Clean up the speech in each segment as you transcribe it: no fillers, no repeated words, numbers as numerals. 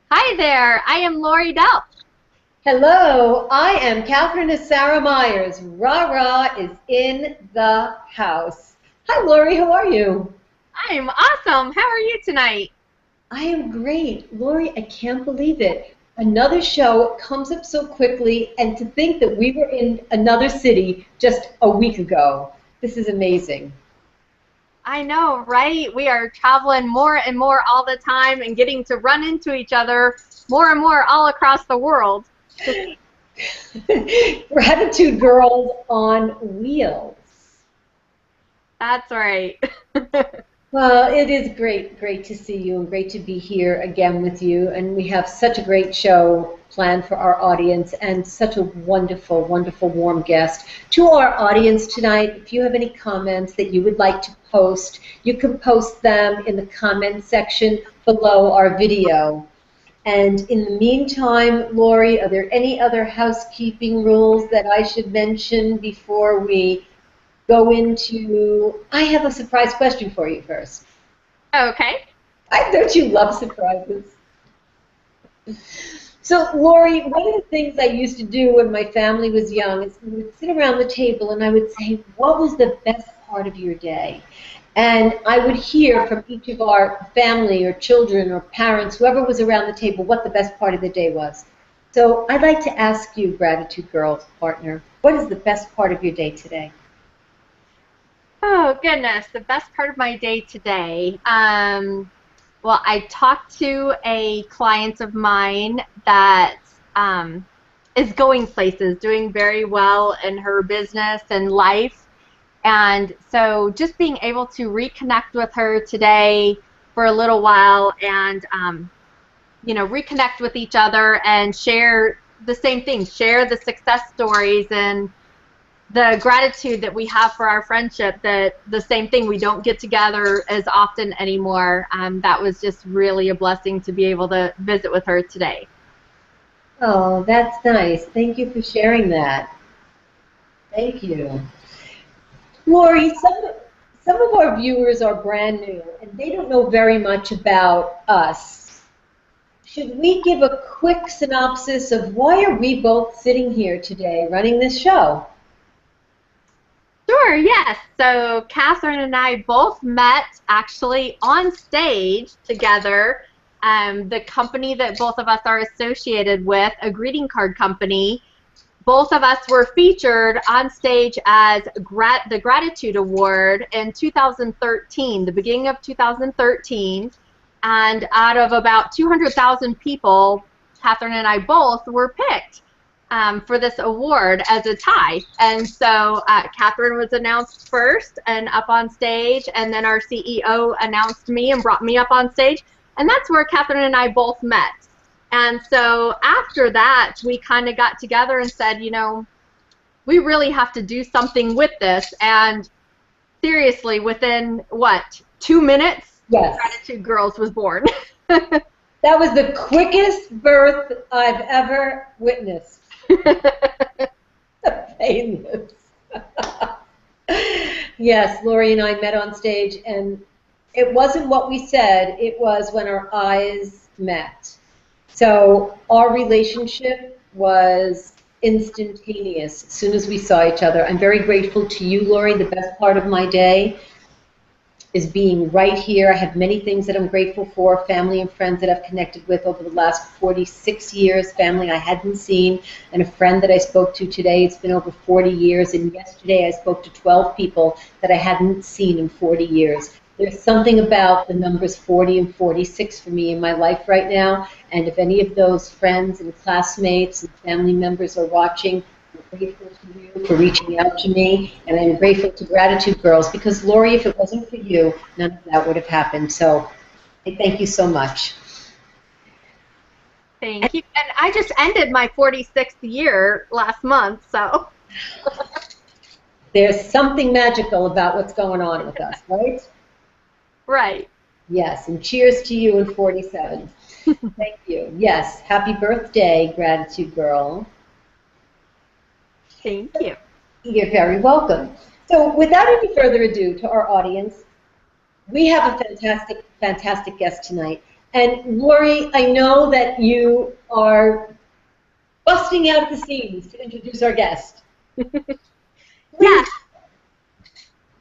Hi there, I am Lori Delp. Hello, I am Catherine Sarah Myers. Rah rah is in the house. Hi, Lori, how are you? I'm awesome. How are you tonight? I am great. Lori, I can't believe it. Another show comes up so quickly, and to think that we were in another city just a week ago. This is amazing. I know, right? We are traveling more and more all the time and getting to run into each other more and more all across the world. Gratitude Girls on Wheels. That's right. Well, it is great to see you and great to be here again with you. And we have such a great show planned for our audience and such a wonderful, warm guest. To our audience tonight, if you have any comments that you would like to post, you can post them in the comment section below our video. And in the meantime, Lori, are there any other housekeeping rules that I should mention before we go into, I have a surprise question for you first. Okay. Don't you love surprises? So, Lori, one of the things I used to do when my family was young is we would sit around the table and I would say, what was the best part of your day? And I would hear from each of our family or children or parents, whoever was around the table, what the best part of the day was. So I'd like to ask you, Gratitude Girls partner, what is the best part of your day today? Oh, goodness. The best part of my day today. Well, I talked to a client of mine that is going places, doing very well in her business and life. And so just being able to reconnect with her today for a little while and, reconnect with each other and share the same things, share the success stories and the gratitude that we have for our friendship, that the same thing, we don't get together as often anymore. That was just really a blessing to be able to visit with her today. Oh, that's nice. Thank you for sharing that. Thank you. Lori, some of our viewers are brand new and they don't know very much about us. Should we give a quick synopsis of why are we both sitting here today running this show? Sure, yes. So Catherine and I both met actually on stage together. The company that both of us are associated with, a greeting card company, both of us were featured on stage as the Gratitude Award in 2013, the beginning of 2013. And out of about 200,000 people, Catherine and I both were picked for this award as a tie. And so Catherine was announced first and up on stage, and then our CEO announced me and brought me up on stage. And that's where Catherine and I both met. And so after that, we kind of got together and said, we really have to do something with this. And seriously, within what, 2 minutes, Yes. Gratitude Girls was born. That was the quickest birth I've ever witnessed. Painless. Yes, Lori and I met on stage, and it wasn't what we said, it was when our eyes met. So our relationship was instantaneous as soon as we saw each other. I'm very grateful to you, Lori. The best part of my day is being right here. I have many things that I'm grateful for, family and friends that I've connected with over the last 46 years, family I hadn't seen, and a friend that I spoke to today. It's been over 40 years, and yesterday I spoke to 12 people that I hadn't seen in 40 years. There's something about the numbers 40 and 46 for me in my life right now, and if any of those friends and classmates and family members are watching, I'm grateful to you for reaching out to me, and I'm grateful to Gratitude Girls because, Lori, if it wasn't for you, none of that would have happened. So I thank you so much. Thank you. And I just ended my 46th year last month, so. There's something magical about what's going on with us, right? Right. Yes, and cheers to you in 47. Thank you. Yes, happy birthday, Gratitude Girl. Thank you. You're very welcome. So without any further ado, to our audience, we have a fantastic guest tonight. And Lori, I know that you are busting out the seams to introduce our guest. Yes,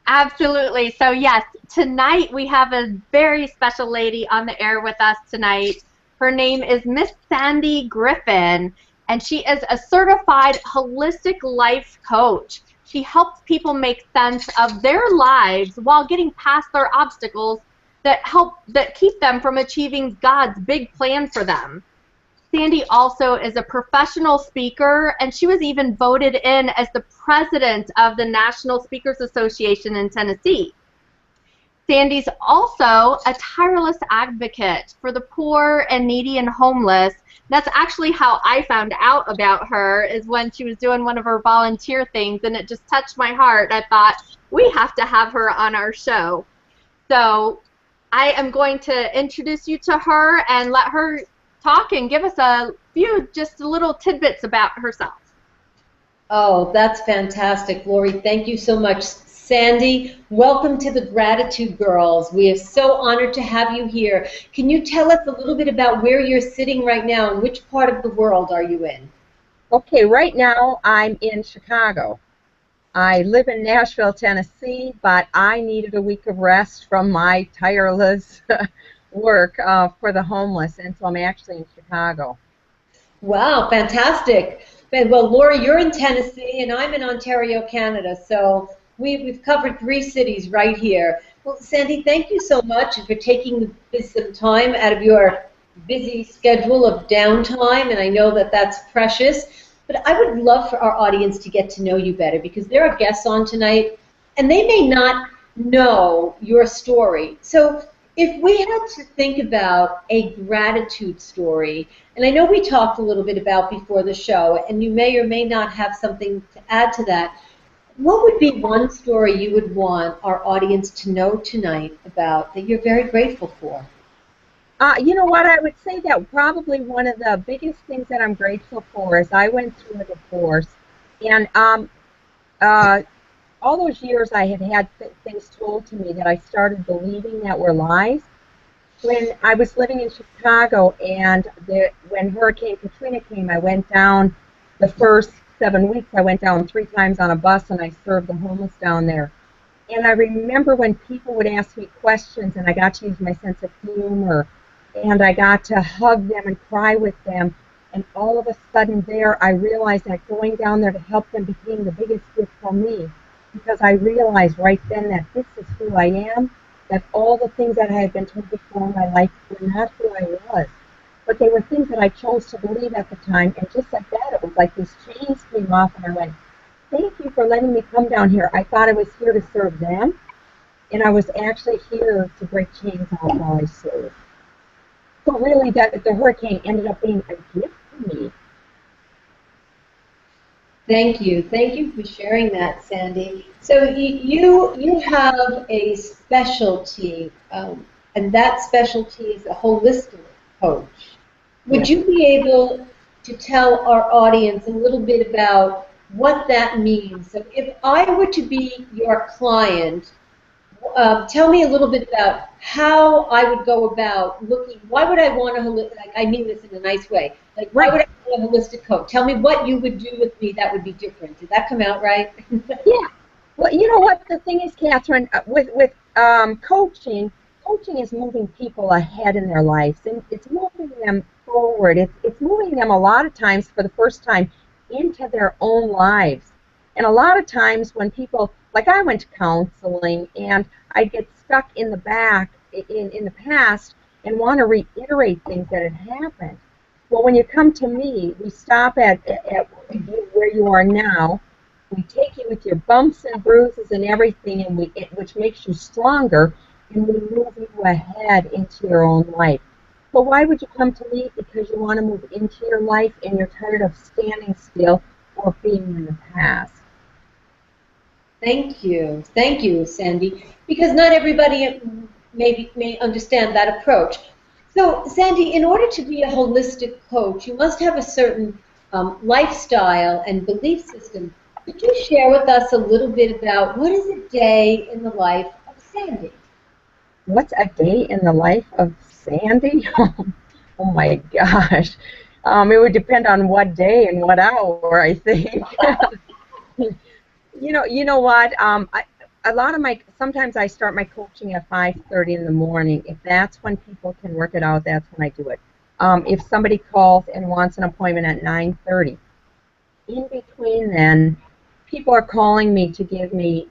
absolutely. So yes, tonight we have a very special lady on the air with us tonight. Her name is Miss Sandy Griffin, and she is a certified holistic life coach. She helps people make sense of their lives while getting past their obstacles that keep them from achieving God's big plan for them. Sandy also is a professional speaker, and she was even voted in as the president of the National Speakers Association in Tennessee. Sandy's also a tireless advocate for the poor and needy and homeless. That's actually how I found out about her, is when she was doing one of her volunteer things, and it just touched my heart. I thought, we have to have her on our show. So I am going to introduce you to her and let her talk and give us a few just little tidbits about herself. Oh, that's fantastic, Lori. Thank you so much. Sandy, welcome to the Gratitude Girls. We are so honored to have you here. Can you tell us a little bit about where you're sitting right now and which part of the world are you in? Okay, right now I'm in Chicago. I live in Nashville, Tennessee, but I needed a week of rest from my tireless work for the homeless, and so I'm actually in Chicago. Wow, fantastic. Well, Lori, you're in Tennessee, and I'm in Ontario, Canada, so we've covered 3 cities right here. Well, Sandy, thank you so much for taking some time out of your busy schedule of downtime, and I know that that's precious. But I would love for our audience to get to know you better, because there are guests on tonight, and they may not know your story. So if we had to think about a gratitude story, and I know we talked a little bit about before the show, and you may or may not have something to add to that, what would be one story you would want our audience to know tonight about that you're very grateful for? You know what, I would say that probably one of the biggest things that I'm grateful for is I went through a divorce, and all those years I had things told to me that I started believing that were lies. When I was living in Chicago, and when Hurricane Katrina came, I went down the first 7 weeks. I went down 3 times on a bus, and I served the homeless down there. And I remember when people would ask me questions, and I got to use my sense of humor, and I got to hug them and cry with them. And all of a sudden there, I realized that going down there to help them became the biggest gift for me, because I realized right then that this is who I am, that all the things that I had been told before in my life were not who I was. But they were things that I chose to believe at the time, and just like that, it was like these chains came off, and I went, thank you for letting me come down here. I thought I was here to serve them, and I was actually here to break chains off while I served. So really, that the hurricane ended up being a gift to me. Thank you. Thank you for sharing that, Sandy. So you have a specialty, and that specialty is a holistic coach. Would you be able to tell our audience a little bit about what that means? So if I were to be your client, tell me a little bit about how I would go about looking. Why would I want a holistic? Like, I mean this in a nice way. Like, why would I want a holistic coach? Tell me what you would do with me that would be different. Did that come out right? Yeah. Well, you know what the thing is, Catherine, with coaching is moving people ahead in their lives, and it's moving them forward. It's moving them a lot of times for the first time into their own lives. And a lot of times when people, like I went to counseling, and I'd get stuck in the back, in the past, and want to reiterate things that had happened. Well, when you come to me, we stop at where you are now. We take you with your bumps and bruises and everything, and which makes you stronger, and we move you ahead into your own life. So why would you come to me? Because you want to move into your life, and you're tired of standing still or being in the past. Thank you, Sandy. Because not everybody may understand that approach. So, Sandy, in order to be a holistic coach, you must have a certain lifestyle and belief system. Could you share with us a little bit about what is a day in the life of Sandy? What's a day in the life of Sandy? Oh my gosh. It would depend on what day and what hour, I think. You know what? A lot of sometimes I start my coaching at 5:30 in the morning. If that's when people can work it out, that's when I do it. If somebody calls and wants an appointment at 9:30, in between then, people are calling me to give me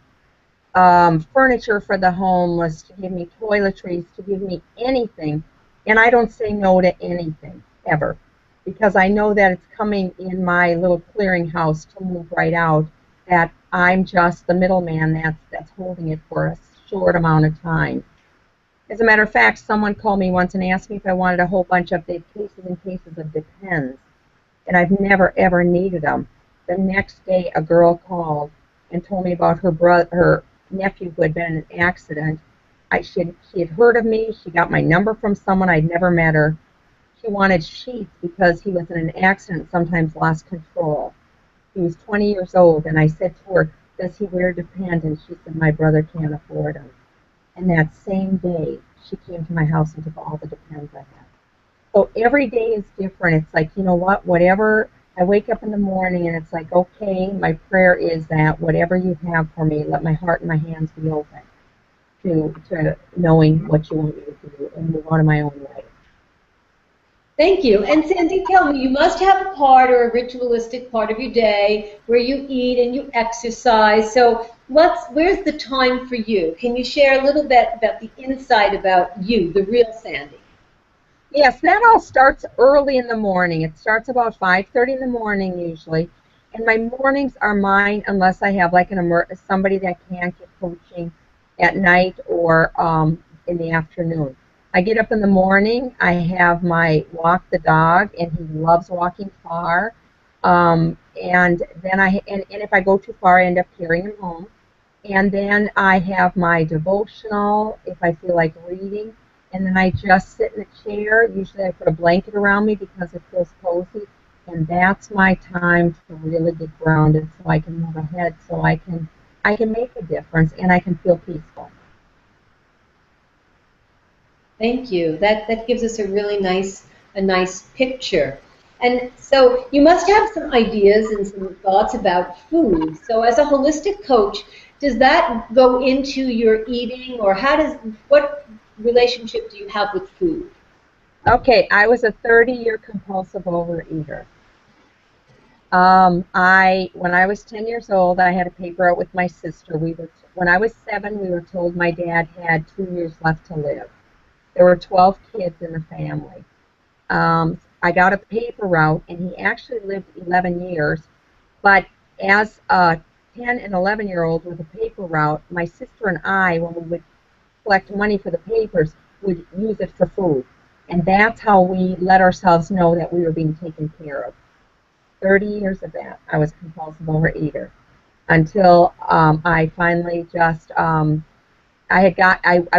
furniture for the homeless, to give me toiletries, to give me anything, and I don't say no to anything, ever, because I know that it's coming in my little clearinghouse to move right out, that I'm just the middleman that's holding it for a short amount of time. As a matter of fact, someone called me once and asked me if I wanted a whole bunch of big cases and cases of Depends, and I've never ever needed them. The next day, a girl called and told me about her nephew who had been in an accident. She had heard of me. She got my number from someone. I'd never met her. She wanted sheets because he was in an accident, sometimes lost control. He was 20 years old, and I said to her, "Does he wear Depend?" And she said, "My brother can't afford them." And that same day, she came to my house and took all the Depends I had. So every day is different. It's like, you know what, whatever, I wake up in the morning and it's like, okay, my prayer is that whatever you have for me, let my heart and my hands be open to knowing what you want me to do and move on in my own way. Thank you. And Sandy, tell me, you must have a part or a ritualistic part of your day where you eat and you exercise. So where's the time for you? Can you share a little bit about the insight about you, the real Sandy? Yes, that all starts early in the morning. It starts about 5:30 in the morning usually. And my mornings are mine unless I have like somebody that can't get coaching at night or in the afternoon. I get up in the morning, I have my walk the dog, and he loves walking far. And then and if I go too far, I end up carrying him home. And then I have my devotional if I feel like reading. And then I just sit in a chair. Usually I put a blanket around me because it feels cozy. And that's my time to really get grounded so I can move ahead, so I can make a difference and I can feel peaceful. Thank you. That gives us a really nice picture. And so you must have some ideas and some thoughts about food. So as a holistic coach, does that go into your eating, or what relationship do you have with food? Okay, I was a 30-year compulsive overeater. When I was 10 years old, I had a paper out with my sister. When I was 7, we were told my dad had 2 years left to live. There were 12 kids in the family. I got a paper route, and he actually lived 11 years. But as a 10 and 11-year-old with a paper route, my sister and I, when we would collect money for the papers, would use it for food. And that's how we let ourselves know that we were being taken care of. 30 years of that, I was a compulsive overeater until I finally just, I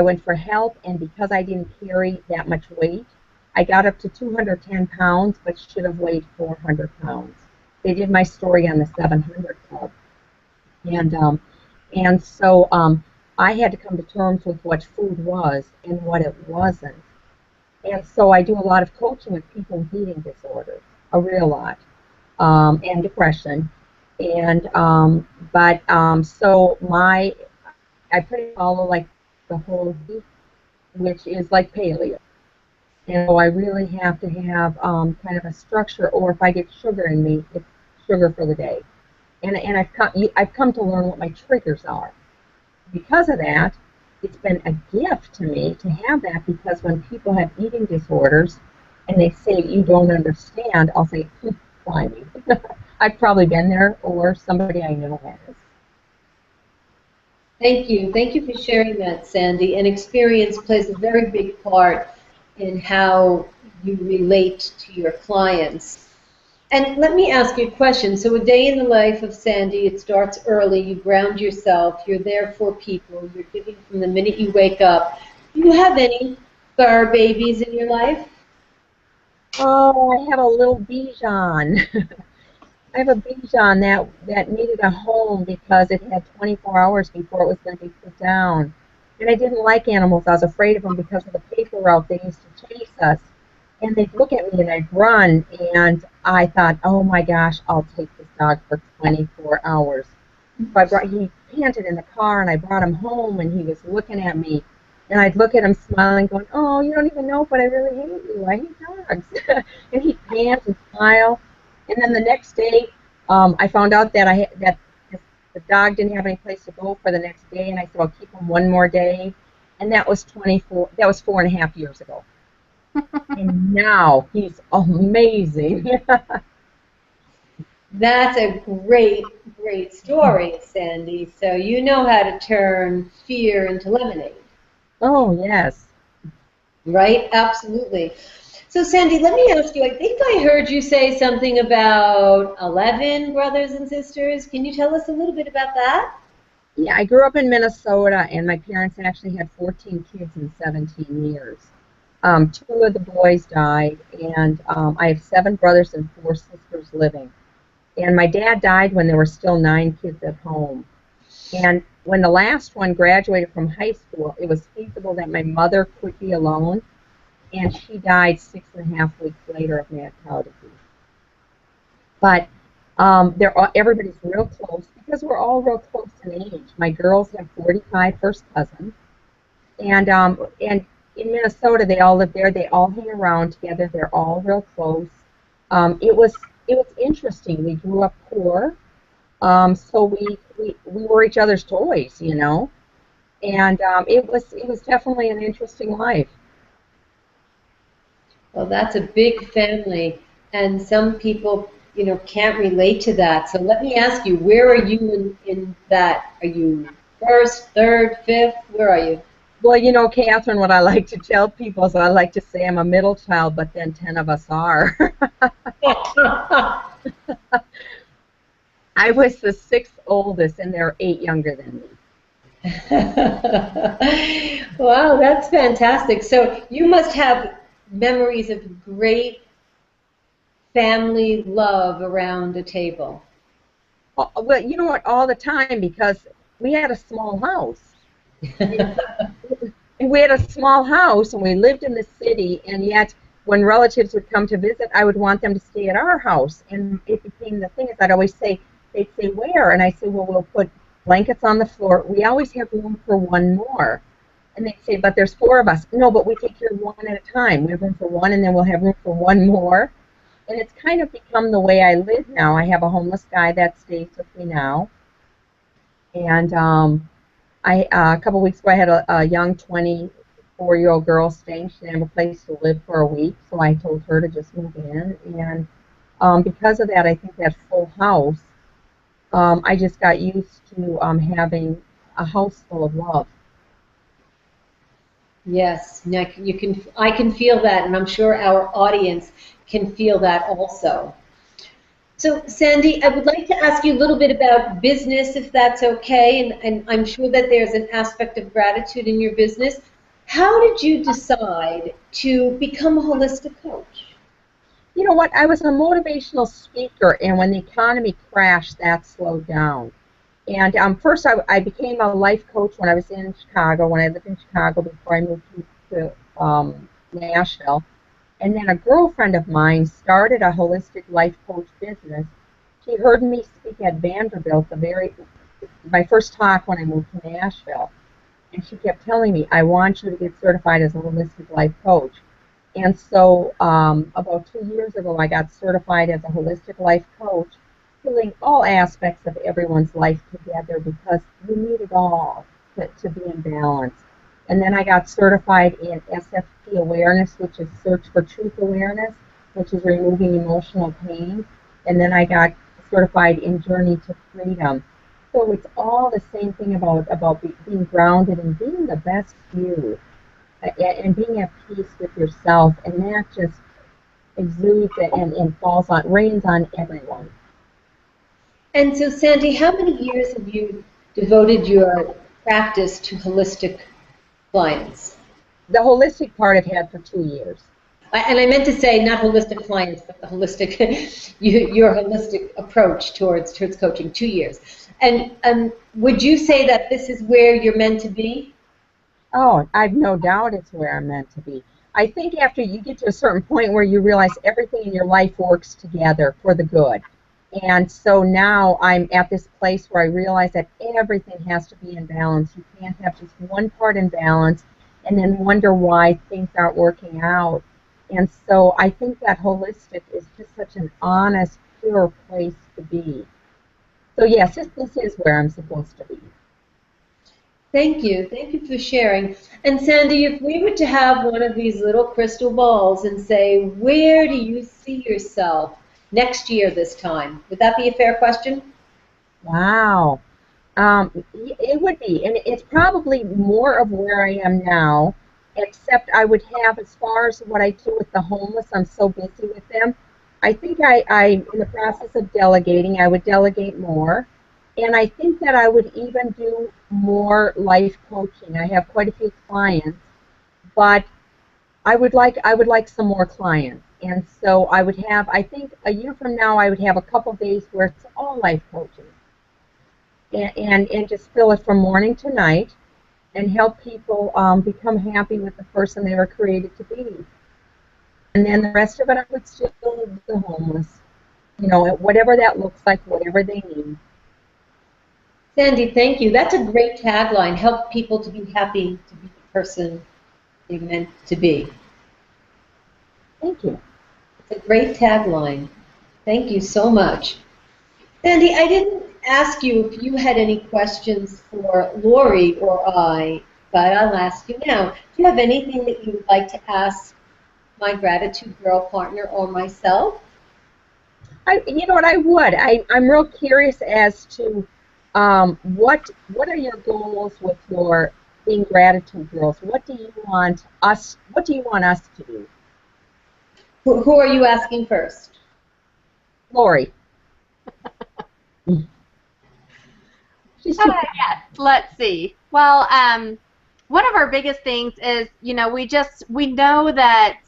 went for help, and because I didn't carry that much weight, I got up to 210 pounds, but should have weighed 400 pounds. They did my story on the 700 Club. And so I had to come to terms with what food was and what it wasn't. And so I do a lot of coaching with people with eating disorders, a real lot, and depression. And so I pretty follow like the whole week, which is like paleo. And so I really have to have kind of a structure, or if I get sugar in me, it's sugar for the day. And I've come to learn what my triggers are. Because of that, it's been a gift to me to have that, because when people have eating disorders and they say you don't understand, I'll say, why me? I've probably been there, or somebody I know has. Thank you. Thank you for sharing that, Sandy. And experience plays a very big part in how you relate to your clients. And let me ask you a question. So a day in the life of Sandy, it starts early, you ground yourself, you're there for people, you're giving from the minute you wake up. Do you have any fur babies in your life? Oh, I have a little Bichon. I have a Bichon that needed a home because it had 24 hours before it was going to be put down. And I didn't like animals. I was afraid of them because of the paper route they used to chase us. And they'd look at me and I'd run. And I thought, oh my gosh, I'll take this dog for 24 hours. So he panted in the car and I brought him home and he was looking at me. And I'd look at him smiling, going, oh, you don't even know, but I really hate you. I hate dogs. And he'd pant and smile. And then the next day, I found out that the dog didn't have any place to go for the next day, and I said, I'll keep him one more day. And that was 4.5 years ago. And now he's amazing. That's a great, great story, Sandy. So you know how to turn fear into lemonade. Oh, yes. Right? Absolutely. So, Sandy, let me ask you, I think I heard you say something about 11 brothers and sisters. Can you tell us a little bit about that? Yeah, I grew up in Minnesota, and my parents actually had 14 kids in 17 years. 2 of the boys died, and I have 7 brothers and 4 sisters living. And my dad died when there were still 9 kids at home. And when the last one graduated from high school, it was feasible that my mother could be alone, and she died 6.5 weeks later of mad cow disease. But everybody's real close because we're all real close in age. My girls have 45 first cousins, and in Minnesota they all live there. They all hang around together. They're all real close. It was interesting. We grew up poor. So we were each other's toys, you know, and it was definitely an interesting life. Well, that's a big family, and some people, you know, can't relate to that. So let me ask you, where are you in that? Are you first, third, fifth? Where are you? Well, you know, Catherine, what I like to tell people is I like to say I'm a middle child, but then 10 of us are. I was the 6th oldest, and there are 8 younger than me. Wow, that's fantastic. So you must have memories of great family love around a table. Well, you know what, all the time, because we had a small house. And we had a small house, and we lived in the city, and yet when relatives would come to visit, I would want them to stay at our house. And it became the thing is I'd always say, they'd say, where? And I said, well, we'll put blankets on the floor. We always have room for one more. And they'd say, but there's 4 of us. No, but we take care of 1 at a time. We have room for 1, and then we'll have room for 1 more. And it's kind of become the way I live now. I have a homeless guy that stays with me now. And a couple weeks ago, I had a young 24-year-old girl staying. She didn't have a place to live for a week, so I told her to just move in. And because of that, I think that full house, I just got used to having a house full of love. Yes, I can feel that, and I'm sure our audience can feel that also. So, Sandy, I would like to ask you a little bit about business, if that's okay, and I'm sure that there's an aspect of gratitude in your business. How did you decide to become a holistic coach? You know what? I was a motivational speaker, and when the economy crashed, that slowed down. And first, I became a life coach when I was in Chicago, when I lived in Chicago before I moved to Nashville. And then a girlfriend of mine started a holistic life coach business. She heard me speak at Vanderbilt, my first talk when I moved to Nashville. And she kept telling me, I want you to get certified as a holistic life coach. And so about 2 years ago, I got certified as a holistic life coach, pulling all aspects of everyone's life together because we need it all to be in balance. And then I got certified in SFT awareness, which is Search for Truth Awareness, which is removing emotional pain. And then I got certified in Journey to Freedom. So it's all the same thing about being grounded and being the best you, and being at peace with yourself, and that just exudes and rains on everyone. And so, Sandy, how many years have you devoted your practice to holistic clients? The holistic part I've had for 2 years. And I meant to say not holistic clients, but the holistic, your holistic approach towards coaching, 2 years. And would you say that this is where you're meant to be? Oh, I've no doubt it's where I'm meant to be. I think after you get to a certain point where you realize everything in your life works together for the good. And so now I'm at this place where I realize that everything has to be in balance. You can't have just one part in balance and then wonder why things aren't working out. And so I think that holistic is just such an honest, pure place to be. So yes, this is where I'm supposed to be. Thank you. Thank you for sharing. And Sandy, if we were to have one of these little crystal balls and say, where do you see yourself next year this time? Would that be a fair question? Wow. It would be, and it's probably more of where I am now, except I would have, as far as what I do with the homeless, I'm so busy with them. I think I'm in the process of delegating. I would delegate more. And I think that I would even do more life coaching. I have quite a few clients, but I would like some more clients. And so I would have, I think a year from now, I would have a couple days where it's all life coaching. And just fill it from morning to night and help people become happy with the person they were created to be. And then the rest of it, I would still do the homeless. You know, whatever that looks like, whatever they need. Sandy, thank you. That's a great tagline. Help people to be happy to be the person they're meant to be. Thank you. It's a great tagline. Thank you so much. Sandy, I didn't ask you if you had any questions for Lori or I, but I'll ask you now. Do you have anything that you would like to ask my Gratitude Girl partner or myself? You know what, I would. I'm real curious as to what are your goals with your being Gratitude Girls? What do you want us to do? Who are you asking first? Lori. Yes, let's see. Well, one of our biggest things is, we know that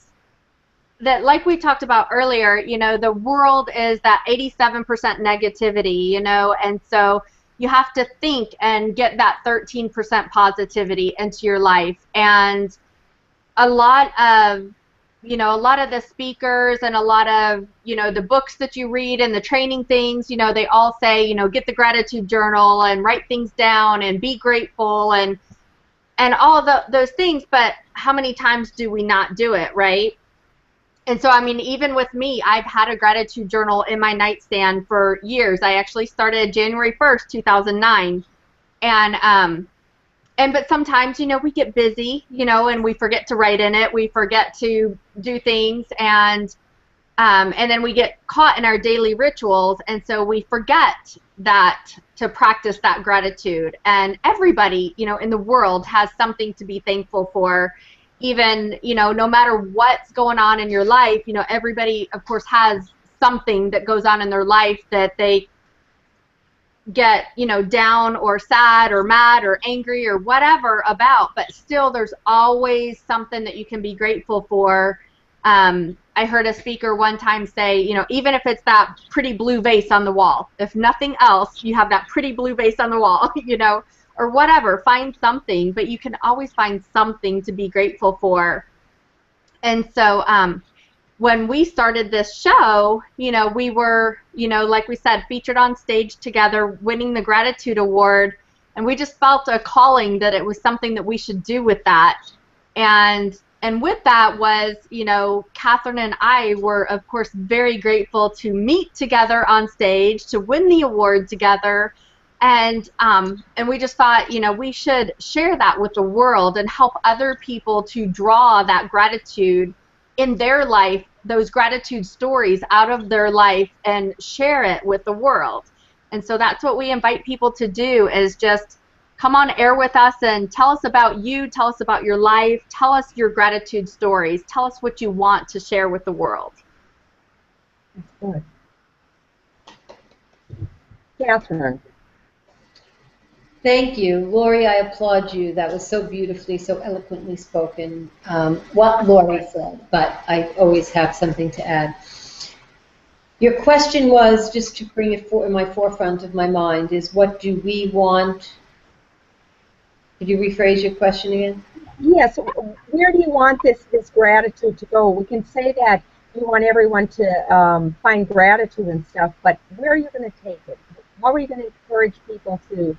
like we talked about earlier, the world is that 87% negativity, and so you have to think and get that 13% positivity into your life. And a lot of the speakers and a lot of, the books that you read and the training things, they all say, get the gratitude journal and write things down and be grateful and all those things. But how many times do we not do it, right? And so, I mean, even with me, I've had a gratitude journal in my nightstand for years. I actually started January 1st, 2009. But sometimes, we get busy, and we forget to write in it. We forget to do things, and then we get caught in our daily rituals, and so we forget that to practice that gratitude. And everybody, in the world has something to be thankful for. Even, no matter what's going on in your life, everybody, of course, has something that goes on in their life that they get, down or sad or mad or angry or whatever about, but still there's always something that you can be grateful for. I heard a speaker one time say, even if it's that pretty blue vase on the wall, if nothing else, you have that pretty blue vase on the wall, or whatever, find something, but you can always find something to be grateful for. And so when we started this show, we were, like we said, featured on stage together, winning the Gratitude Award, and we just felt a calling that it was something that we should do with that. And with that was, Catherine and I were, of course, very grateful to meet together on stage, to win the award together. And we just thought, we should share that with the world and help other people to draw that gratitude in their life, those gratitude stories out of their life, and share it with the world. And so that's what we invite people to do, is just come on air with us and tell us about you, tell us about your life, tell us your gratitude stories, tell us what you want to share with the world. That's good. Catherine. Thank you. Lori, I applaud you. That was so beautifully, so eloquently spoken, what Lori said, but I always have something to add. Your question was, just to bring it in my forefront of my mind, is what do we want Could you rephrase your question again? Yes. Where do you want this gratitude to go? We can say that you want everyone to find gratitude and stuff, but where are you going to take it? How are you going to encourage people to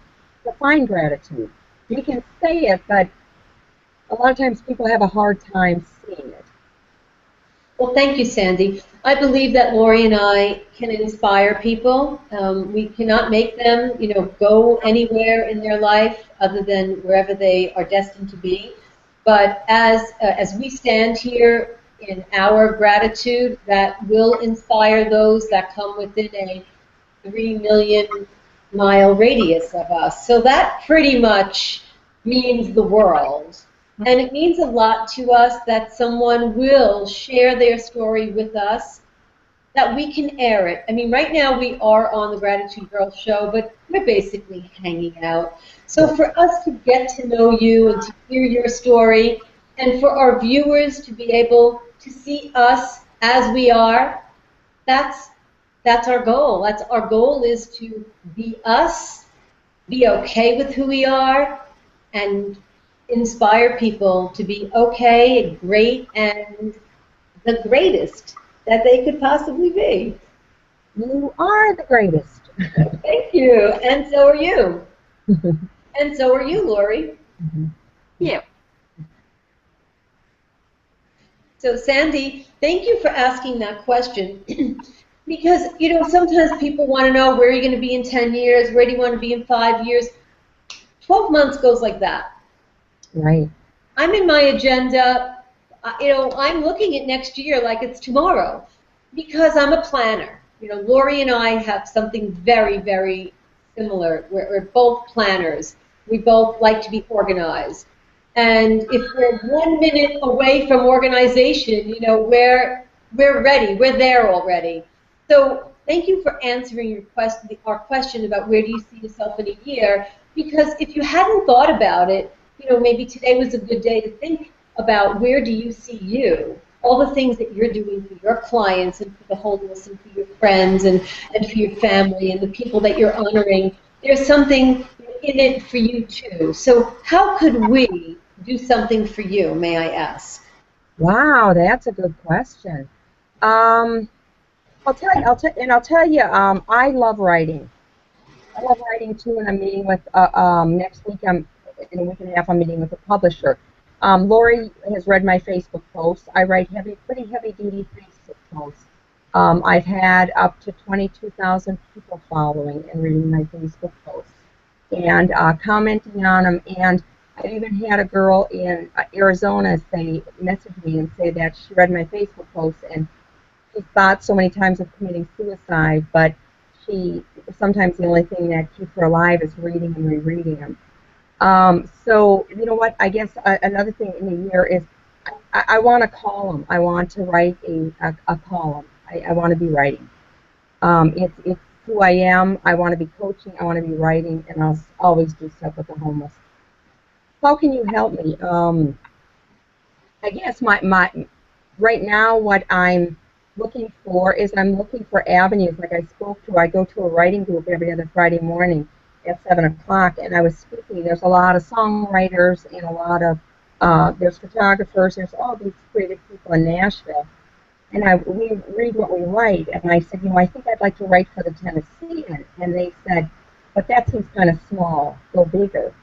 find gratitude? You can say it, but a lot of times people have a hard time seeing it. Well, thank you, Sandy. I believe that Lori and I can inspire people. We cannot make them, go anywhere in their life other than wherever they are destined to be. But as we stand here in our gratitude, that will inspire those that come within a 3 million-mile radius of us. So that pretty much means the world. And it means a lot to us that someone will share their story with us, that we can air it. I mean, right now we are on the Gratitude Girl show, but we're basically hanging out. So for us to get to know you and to hear your story, and for our viewers to be able to see us as we are, that's our goal. Our goal is to be us, be okay with who we are, and inspire people to be okay, great, and the greatest that they could possibly be. You are the greatest. Thank you. And so are you. And so are you, Lori. Yeah. So, Sandy, thank you for asking that question. Because, sometimes people want to know where are you going to be in 10 years, where do you want to be in 5 years. 12 months goes like that. Right. I'm in my agenda, I'm looking at next year like it's tomorrow because I'm a planner. Lori and I have something very, very similar. We're both planners. We both like to be organized. And if we're 1 minute away from organization, we're ready. We're there already. So thank you for answering our question about where do you see yourself in a year, because if you hadn't thought about it, maybe today was a good day to think about where do you see you, all the things that you're doing for your clients and for the homeless and for your friends and for your family and the people that you're honoring. There's something in it for you too. So how could we do something for you, may I ask? Wow, that's a good question. I'll tell you, I love writing. I love writing too, and I'm meeting with, next week, in a week and a half, I'm meeting with a publisher. Lori has read my Facebook posts. I write pretty heavy-duty Facebook posts. I've had up to 22,000 people following and reading my Facebook posts and commenting on them. And I even had a girl in Arizona message me and say that she read my Facebook posts and she thought so many times of committing suicide, but sometimes the only thing that keeps her alive is reading and rereading them. So, you know what, I guess another thing in the year is I want a column. I want to write a column. I want to be writing. It's who I am. I want to be coaching. I want to be writing, and I'll always do stuff with the homeless. How can you help me? I guess right now what I'm looking for is I'm looking for avenues. Like I go to a writing group every other Friday morning at 7 o'clock, and I was speaking. There's a lot of songwriters and a lot of there's photographers. There's all these creative people in Nashville, and we read what we write. And I said, I think I'd like to write for the Tennessean. And they said, but that seems kind of small. Go bigger.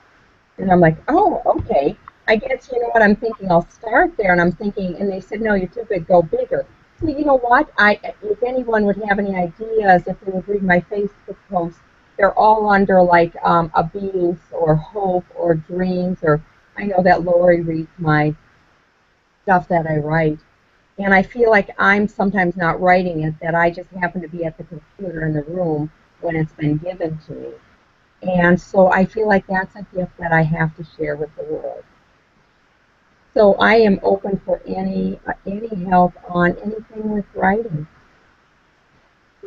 And I'm like, oh, okay. I guess you know what I'm thinking. I'll start there, and I'm thinking. And they said, no, you're too big. Go bigger. So you know what? If anyone would have any ideas, if they would read my Facebook posts, they're all under like abuse or hope or dreams, or I know that Lori reads my stuff that I write, and I feel like I'm sometimes not writing it, that I just happen to be at the computer in the room when it's been given to me, and so I feel like that's a gift that I have to share with the world. So I am open for any help on anything with writing.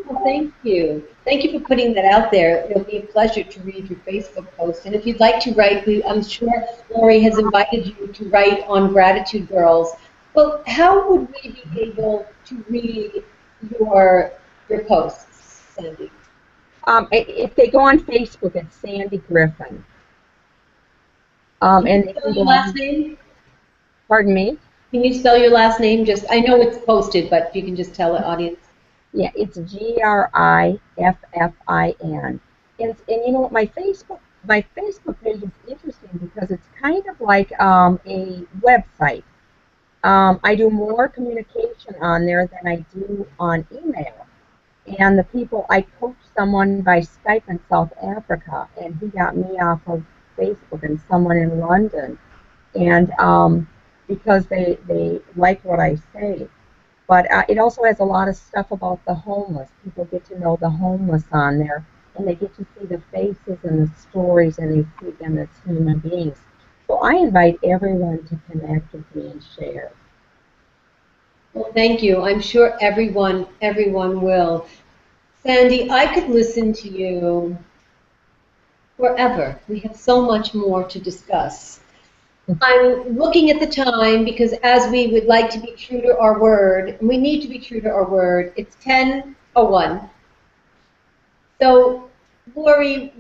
Well, thank you. Thank you for putting that out there. It'll be a pleasure to read your Facebook post. And if you'd like to write, I'm sure Lori has invited you to write on Gratitude Girls. Well, how would we be able to read your posts, Sandy? If they go on Facebook, it's Sandy Griffin. Can And you it spell can your go last on. name? Pardon me? Can you spell your last name? Just, I know it's posted, but if you can just tell the audience. Yeah, it's Griffin. And you know what, my Facebook page is interesting because it's kind of like a website. I do more communication on there than I do on email. And the people, I coached someone by Skype in South Africa, and he got me off of Facebook, and someone in London, and because they like what I say. But it also has a lot of stuff about the homeless. People get to know the homeless on there, and they get to see the faces and the stories, and they see them as human beings. So I invite everyone to connect with me and share. Well, thank you. I'm sure everyone will. Sandy, I could listen to you forever. We have so much more to discuss. I'm looking at the time because as we would like to be true to our word, and we need to be true to our word, it's 10:01. So, Lori,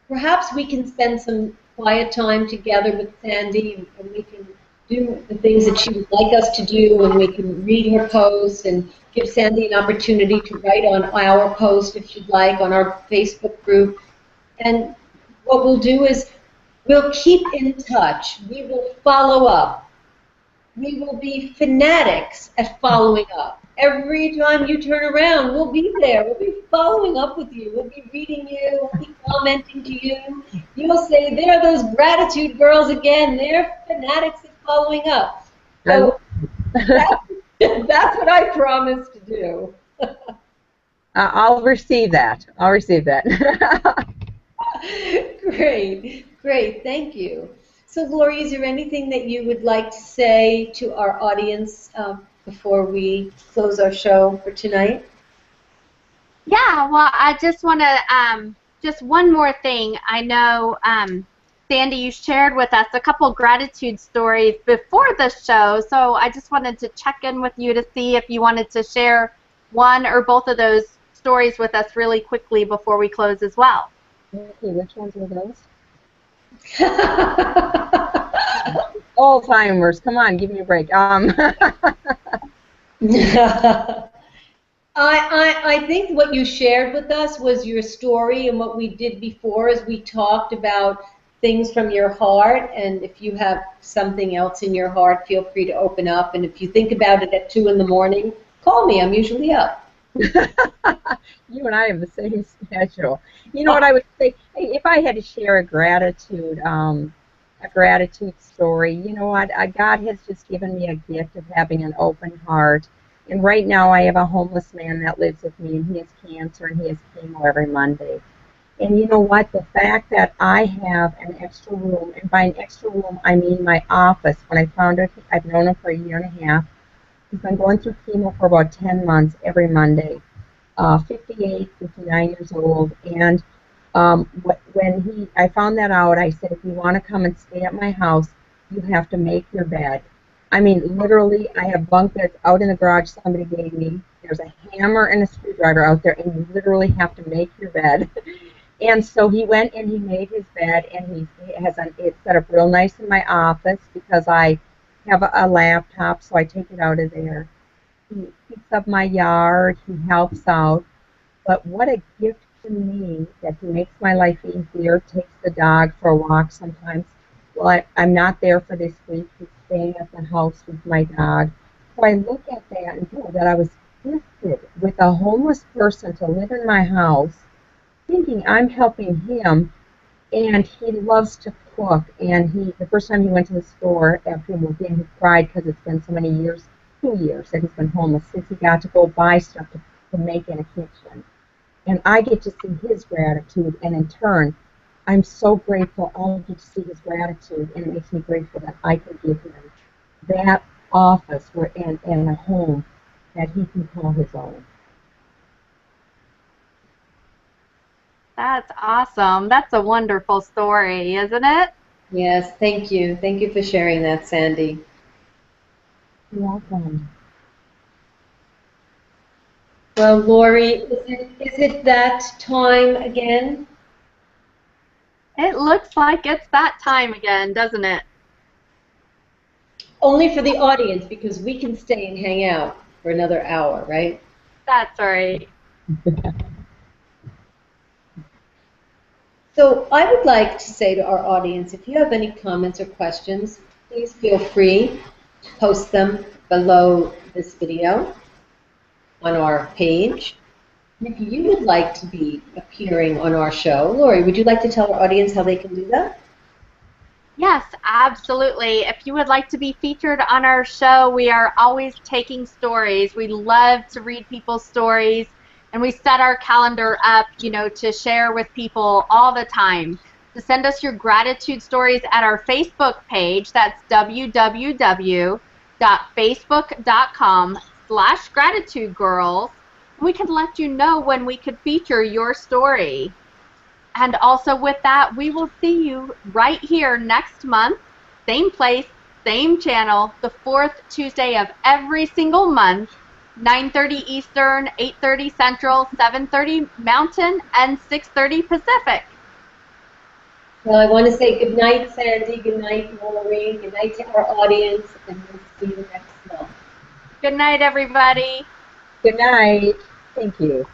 perhaps we can spend some quiet time together with Sandy and we can do the things that she would like us to do, and we can read her posts and give Sandy an opportunity to write on our post if she'd like, on our Facebook group. And what we'll do is we'll keep in touch. We will follow up. We will be fanatics at following up. Every time you turn around, we'll be there. We'll be following up with you. We'll be reading you. We'll be commenting to you. You'll say, there are those gratitude girls again. They're fanatics at following up. So that's what I promise to do. I'll receive that. I'll receive that. Great, great, thank you. So, Gloria, is there anything that you would like to say to our audience before we close our show for tonight? Yeah, well, I just want to, just one more thing. I know, Sandy, you shared with us a couple gratitude stories before the show, so I just wanted to check in with you to see if you wanted to share one or both of those stories with us really quickly before we close as well. Okay, which ones were those? Alzheimer's. Come on, give me a break. I think what you shared with us was your story, and what we did before is we talked about things from your heart, and if you have something else in your heart, feel free to open up, and if you think about it at 2 in the morning, call me. I'm usually up. You and I have the same schedule. You know what I would say? If I had to share a gratitude story, you know what? God has just given me a gift of having an open heart. And right now I have a homeless man that lives with me, and he has cancer, and he has chemo every Monday. And you know what? The fact that I have an extra room, and by an extra room I mean my office. When I found out, I've known him for a year and a half. He's been going through chemo for about 10 months every Monday. 58, 59 years old, and when I found that out, I said, if you want to come and stay at my house, you have to make your bed. I mean, literally, I have bunk beds out in the garage somebody gave me. There's a hammer and a screwdriver out there, and you literally have to make your bed. And so he went and he made his bed, and it's set up real nice in my office because I have a laptop, so I take it out of there. He picks up my yard, he helps out, but what a gift to me that he makes my life easier, takes the dog for a walk sometimes. Well, I'm not there for this week, he's staying at the house with my dog. So I look at that and know that I was gifted with a homeless person to live in my house, thinking I'm helping him, and he loves to cook. And the first time he went to the store after he moved in, he cried because it's been so many years, 2 years that he's been homeless, since he got to go buy stuff to make in a kitchen. And I get to see his gratitude, and in turn, I'm so grateful I get to see his gratitude, and it makes me grateful that I can give him that office and a home that he can call his own. That's awesome. That's a wonderful story, isn't it? Yes, thank you. Thank you for sharing that, Sandy. You're welcome. Well, Lori, is it that time again? It looks like it's that time again, doesn't it? Only for the audience, because we can stay and hang out for another hour, right? That's right. So I would like to say to our audience, if you have any comments or questions, please feel free to post them below this video on our page. And if you would like to be appearing on our show, Lori, would you like to tell our audience how they can do that? Yes, absolutely. If you would like to be featured on our show, we are always taking stories. We love to read people's stories, and we set our calendar up, to share with people all the time. To send us your gratitude stories at our Facebook page. That's www.facebook.com/gratitudegirls. We can let you know when we could feature your story. And also with that, we will see you right here next month, same place, same channel, the fourth Tuesday of every single month, 9:30 Eastern, 8:30 Central, 7:30 Mountain, and 6:30 Pacific. Well, I want to say good night, Sandy. Good night, Lori. Good night to our audience, and we'll see you next month. Good night, everybody. Good night. Thank you.